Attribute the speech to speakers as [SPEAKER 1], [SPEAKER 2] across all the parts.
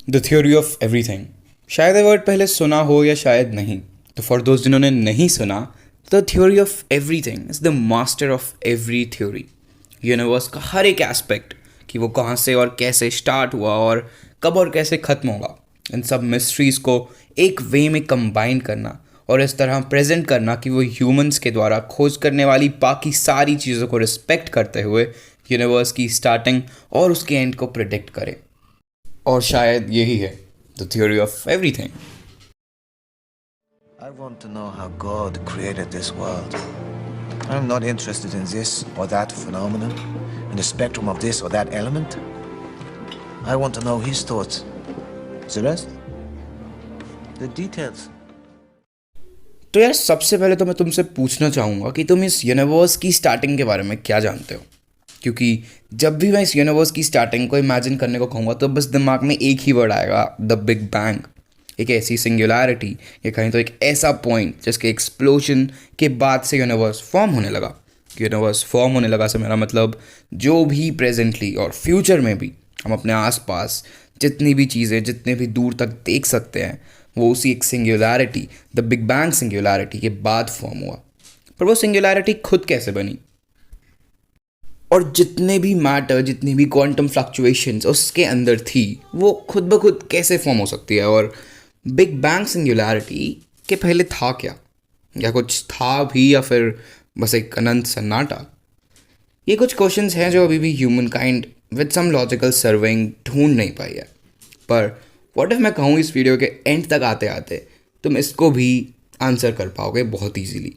[SPEAKER 1] The theory of everything. शायद ये word पहले सुना हो या शायद नहीं, तो फॉर दोस्त जिन्होंने नहीं सुना, the theory of everything is the master of every theory. Universe का हर एक एस्पेक्ट, कि वो कहाँ से और कैसे स्टार्ट हुआ और कब और कैसे ख़त्म होगा, इन सब मिस्ट्रीज़ को एक वे में कंबाइन करना और इस तरह प्रेजेंट करना कि वो ह्यूमंस के द्वारा खोज करने वाली बाकी सारी चीज़ों को रिस्पेक्ट करते हुए यूनिवर्स की स्टार्टिंग और उसके एंड को प्रिडिक्ट करे। और शायद यही है the theory of everything.
[SPEAKER 2] I want to know how God created this world. I'm not interested in this or that phenomenon, in the spectrum of this or that element. I want to know His thoughts. The rest? The details.
[SPEAKER 1] तो यार, सबसे पहले तो मैं तुमसे पूछना चाहूँगा कि तुम इस यूनिवर्स की स्टार्टिंग के बारे में क्या जानते हो। क्योंकि जब भी मैं इस यूनिवर्स की स्टार्टिंग को इमेजिन करने को कहूँगा तो बस दिमाग में एक ही वर्ड आएगा, द बिग बैंग। एक ऐसी सिंगुलैरिटी, या कहीं तो एक ऐसा पॉइंट जिसके एक्सप्लोजन के बाद से यूनिवर्स फॉर्म होने लगा। यूनिवर्स फॉर्म होने लगा से मेरा मतलब जो भी प्रेजेंटली और फ्यूचर में भी हम अपने आसपास जितनी भी चीज़ें जितने भी दूर तक देख सकते हैं, वो उसी एक singularity, the big bang singularity के बाद फॉर्म हुआ। पर वो सिंगुलैरिटी खुद कैसे बनी, और जितने भी मैटर, जितनी भी क्वांटम फ्लक्चुएशंस उसके अंदर थी, वो खुद ब खुद कैसे फॉर्म हो सकती है। और बिग बैंग सिंगुलैरिटी के पहले था क्या, या कुछ था भी, या फिर बस एक अनंत सन्नाटा। ये कुछ क्वेश्चंस हैं जो अभी भी humankind with some logical serving ढूंढ नहीं पाई है। पर व्हाट इफ मैं कहूँ इस वीडियो के एंड तक आते आते तुम इसको भी आंसर कर पाओगे बहुत ईजीली।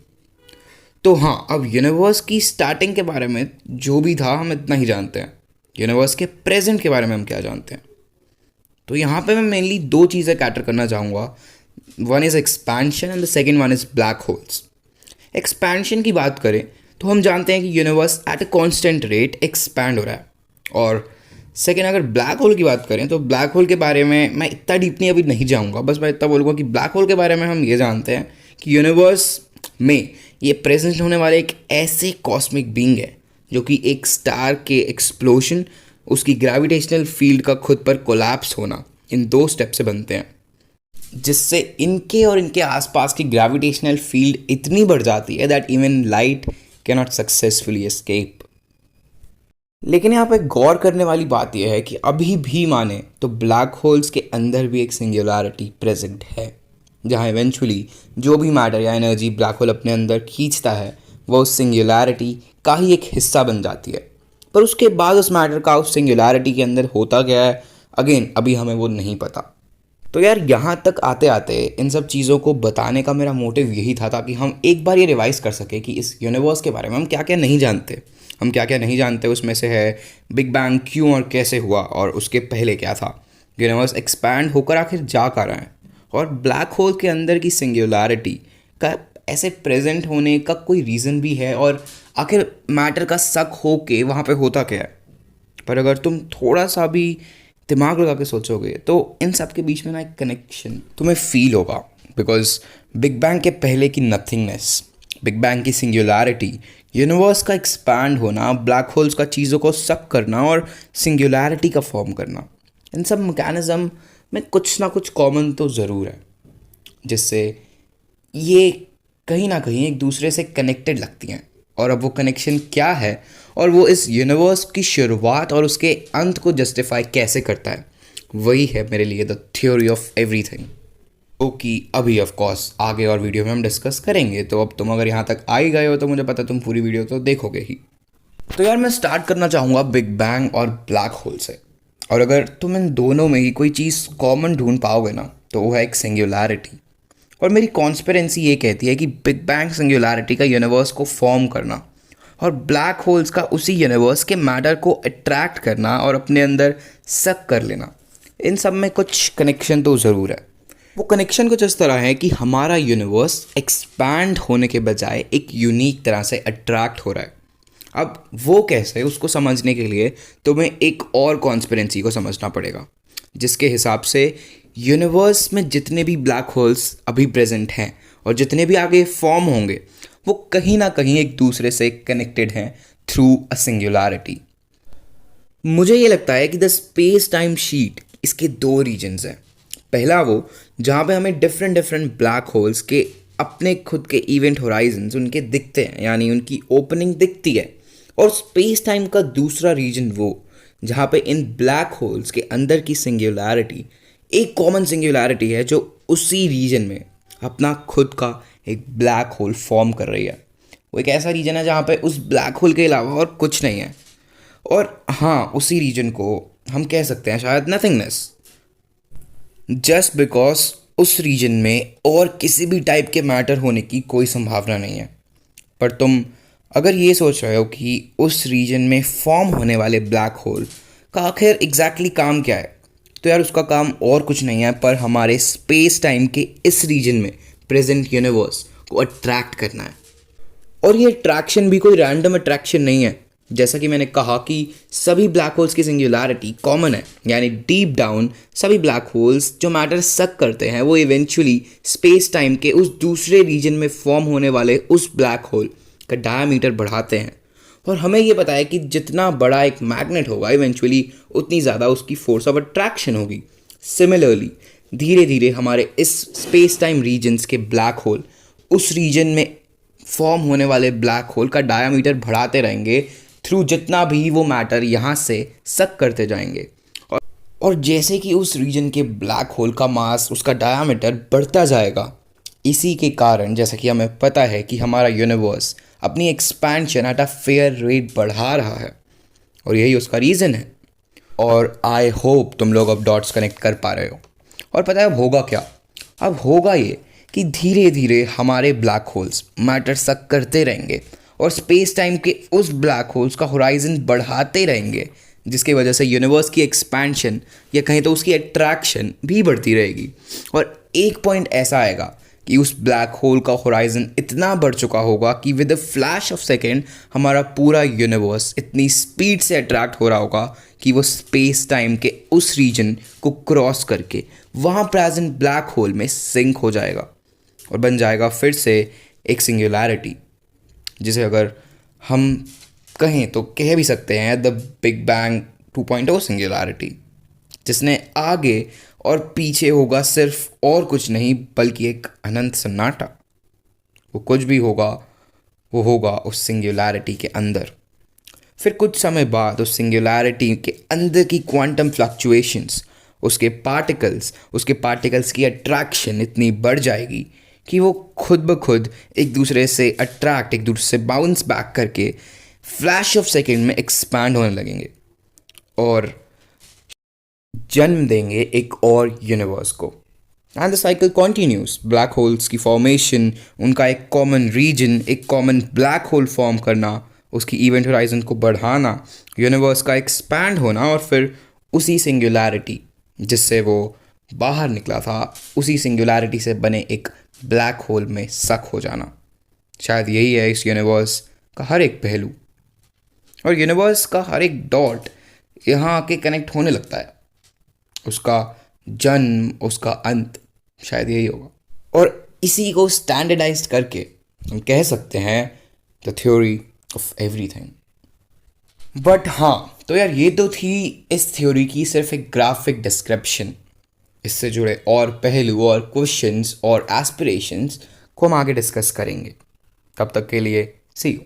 [SPEAKER 1] तो हाँ, अब यूनिवर्स की स्टार्टिंग के बारे में जो भी था हम इतना ही जानते हैं। यूनिवर्स के प्रेजेंट के बारे में हम क्या जानते हैं। तो यहाँ पे मैं मेनली दो चीज़ें कैटर करना चाहूँगा। One is expansion and the second one is black holes. Expansion की बात करें तो हम जानते हैं कि universe at a constant rate expand हो रहा है। और सेकेंड, अगर ब्लैक होल की बात करें तो ब्लैक होल के बारे में मैं इतना डीपली अभी नहीं जाऊँगा। बस मैं इतना बोलूँगा कि ब्लैक होल के बारे में हम ये जानते हैं कि यूनिवर्स में ये प्रेजेंट होने वाले एक ऐसे कॉस्मिक बीइंग है जो कि एक स्टार के एक्सप्लोजन, उसकी ग्रेविटेशनल फील्ड का खुद पर कोलैप्स होना, इन दो स्टेप से बनते हैं, जिससे इनके और इनके आसपास की ग्रेविटेशनल फील्ड इतनी बढ़ जाती है that even light can not successfully escape. लेकिन यहाँ पे गौर करने वाली बात यह है कि अभी भी माने तो ब्लैक होल्स के अंदर भी एक सिंगुलैरिटी प्रेजेंट है, जहाँ इवेंचुअली जो भी मैटर या एनर्जी ब्लैक होल अपने अंदर खींचता है वो उस सिंगुलैरिटी का ही एक हिस्सा बन जाती है। पर उसके बाद उस मैटर का उस सिंगुलैरिटी के अंदर होता क्या है, अगेन अभी हमें वो नहीं पता। तो यार, यहाँ तक आते आते इन सब चीज़ों को बताने का मेरा मोटिव यही था ताकि हम एक बार ये रिवाइज़ कर सकें कि इस यूनिवर्स के बारे में हम क्या क्या नहीं जानते। हम क्या क्या नहीं जानते उसमें से है बिग बैंग क्यों और कैसे हुआ, और उसके पहले क्या था, यूनिवर्स एक्सपैंड होकर आखिर जा कर रहा है, और ब्लैक होल के अंदर की सिंगुलैरिटी का ऐसे प्रेजेंट होने का कोई रीज़न भी है, और आखिर मैटर का शक हो के वहाँ पे होता क्या है। पर अगर तुम थोड़ा सा भी दिमाग लगा के सोचोगे तो इन सब के बीच में ना एक कनेक्शन तुम्हें फील होगा। बिकॉज बिग बैंग के पहले की नथिंगनेस, बिग बैंग की सिंगुलैरिटी, यूनिवर्स का एक्सपैंड होना, ब्लैक होल्स का चीज़ों को सक करना और सिंगुलैरिटी का फॉर्म करना, इन सब मैकेनिज्म में कुछ ना कुछ कॉमन तो ज़रूर है, जिससे ये कहीं ना कहीं एक दूसरे से कनेक्टेड लगती हैं। और अब वो कनेक्शन क्या है, और वो इस यूनिवर्स की शुरुआत और उसके अंत को जस्टिफाई कैसे करता है, वही है मेरे लिए द थ्योरी ऑफ एवरीथिंग। कि अभी ऑफ कोर्स आगे और वीडियो में हम डिस्कस करेंगे। तो अब तुम अगर यहाँ तक आ ही गए हो तो मुझे पता है तुम पूरी वीडियो तो देखोगे ही। तो यार, मैं स्टार्ट करना चाहूँगा बिग बैंग और ब्लैक होल से। और अगर तुम इन दोनों में ही कोई चीज़ कॉमन ढूंढ पाओगे ना, तो वो है एक सिंगुलैरिटी। और मेरी कॉन्स्पिरेंसी ये कहती है कि बिग बैंग सिंगुलैरिटी का यूनिवर्स को फॉर्म करना, और ब्लैक होल्स का उसी यूनिवर्स के मैटर को अट्रैक्ट करना और अपने अंदर सक कर लेना, इन सब में कुछ कनेक्शन तो ज़रूर है। वो कनेक्शन कुछ इस तरह है कि हमारा यूनिवर्स एक्सपैंड होने के बजाय एक यूनिक तरह से अट्रैक्ट हो रहा है। अब वो कैसे, उसको समझने के लिए तुम्हें एक और कॉन्स्पिरेंसी को समझना पड़ेगा, जिसके हिसाब से यूनिवर्स में जितने भी ब्लैक होल्स अभी प्रेजेंट हैं और जितने भी आगे फॉर्म होंगे, वो कहीं ना कहीं एक दूसरे से कनेक्टेड हैं थ्रू अ सिंगुलैरिटी। मुझे ये लगता है कि द स्पेस टाइम शीट इसके दो रीजन्स हैं। पहला वो जहाँ पे हमें डिफरेंट डिफरेंट ब्लैक होल्स के अपने खुद के इवेंट होराइजन्स उनके दिखते हैं, यानी उनकी ओपनिंग दिखती है। और स्पेस टाइम का दूसरा रीजन वो जहाँ पे इन ब्लैक होल्स के अंदर की सिंगुलैरिटी एक कॉमन सिंगुलैरिटी है जो उसी रीजन में अपना खुद का एक ब्लैक होल फॉर्म कर रही है। वो एक ऐसा रीजन है जहाँ पे उस ब्लैक होल के अलावा और कुछ नहीं है। और हाँ, उसी रीजन को हम कह सकते हैं शायद नथिंगनेस, जस्ट बिकॉज उस रीजन में और किसी भी टाइप के मैटर होने की कोई संभावना नहीं है। पर तुम अगर ये सोच रहे हो कि उस रीजन में फॉर्म होने वाले ब्लैक होल का आखिर एग्जैक्टली काम क्या है, तो यार उसका काम और कुछ नहीं है पर हमारे स्पेस टाइम के इस रीजन में प्रेजेंट यूनिवर्स को अट्रैक्ट करना है। और ये अट्रैक्शन भी कोई रैंडम अट्रैक्शन नहीं है। जैसा कि मैंने कहा कि सभी ब्लैक होल्स की सिंगुलैरिटी कॉमन है, यानी डीप डाउन सभी ब्लैक होल्स जो मैटर सक करते हैं वो इवेंचुअली स्पेस टाइम के उस दूसरे रीजन में फॉर्म होने वाले उस ब्लैक होल का डायमीटर बढ़ाते हैं। और हमें ये पता है कि जितना बड़ा एक मैग्नेट होगा इवेंचुअली उतनी ज़्यादा उसकी फोर्स ऑफ अट्रैक्शन होगी। सिमिलरली धीरे धीरे हमारे इस स्पेस टाइम रीजन्स के ब्लैक होल उस रीजन में फॉर्म होने वाले ब्लैक होल का डायमीटर बढ़ाते रहेंगे थ्रू जितना भी वो मैटर यहाँ से सक करते जाएंगे। और जैसे कि उस रीजन के ब्लैक होल का मास, उसका डायमीटर बढ़ता जाएगा, इसी के कारण जैसा कि हमें पता है कि हमारा यूनिवर्स अपनी expansion at a fair rate बढ़ा रहा है और यही उसका रीज़न है। और आई होप तुम लोग अब डॉट्स कनेक्ट कर पा रहे हो। और पता है अब होगा क्या? अब होगा ये कि धीरे धीरे हमारे ब्लैक होल्स मैटर सक करते रहेंगे और स्पेस टाइम के उस ब्लैक होल्स का होराइजन बढ़ाते रहेंगे, जिसकी वजह से यूनिवर्स की एक्सपेंशन या कहीं तो उसकी अट्रैक्शन भी बढ़ती रहेगी। और एक पॉइंट ऐसा आएगा कि उस ब्लैक होल का होराइजन इतना बढ़ चुका होगा कि with a flash of second हमारा पूरा यूनिवर्स इतनी स्पीड से अट्रैक्ट हो रहा होगा कि वो स्पेस टाइम के उस रीजन को क्रॉस करके वहाँ प्रेजेंट ब्लैक होल में सिंक हो जाएगा और बन जाएगा फिर से एक सिंगुलैरिटी, जिसे अगर हम कहें तो कह भी सकते हैं द बिग बैंग 2.0 सिंगुलैरिटी, जिसने आगे और पीछे होगा सिर्फ और कुछ नहीं बल्कि एक अनंत सन्नाटा। वो कुछ भी होगा वो होगा उस सिंगुलैरिटी के अंदर। फिर कुछ समय बाद उस सिंगुलैरिटी के अंदर की क्वांटम फ्लक्चुएशंस, उसके पार्टिकल्स की अट्रैक्शन इतनी बढ़ जाएगी कि वो खुद ब खुद एक दूसरे से अट्रैक्ट, एक दूसरे से बाउंस बैक करके फ्लैश ऑफ सेकेंड में एक्सपैंड होने लगेंगे और जन्म देंगे एक और यूनिवर्स को। And the cycle continuous. Black holes की फॉर्मेशन, उनका एक कॉमन रीजन, एक कॉमन ब्लैक होल फॉर्म करना, उसकी इवेंट होराइजन को बढ़ाना, यूनिवर्स का एक्सपैंड होना और फिर उसी सिंगुलैरिटी जिससे वो बाहर निकला था, उसी सिंगुलैरिटी से बने एक ब्लैक होल में सक हो जाना। शायद यही है इस यूनिवर्स का हर एक पहलू और यूनिवर्स का हर एक डॉट यहाँ आके कनेक्ट होने लगता है। उसका जन्म, उसका अंत, शायद यही होगा। और इसी को स्टैंडर्डाइज करके हम कह सकते हैं the theory of everything. But हाँ, तो यार ये तो थी इस थ्योरी की सिर्फ एक ग्राफिक डिस्क्रिप्शन। इससे जुड़े और पहलू और क्वेश्चंस और एस्पिरेशंस को हम आगे डिस्कस करेंगे। तब तक के लिए सी यू।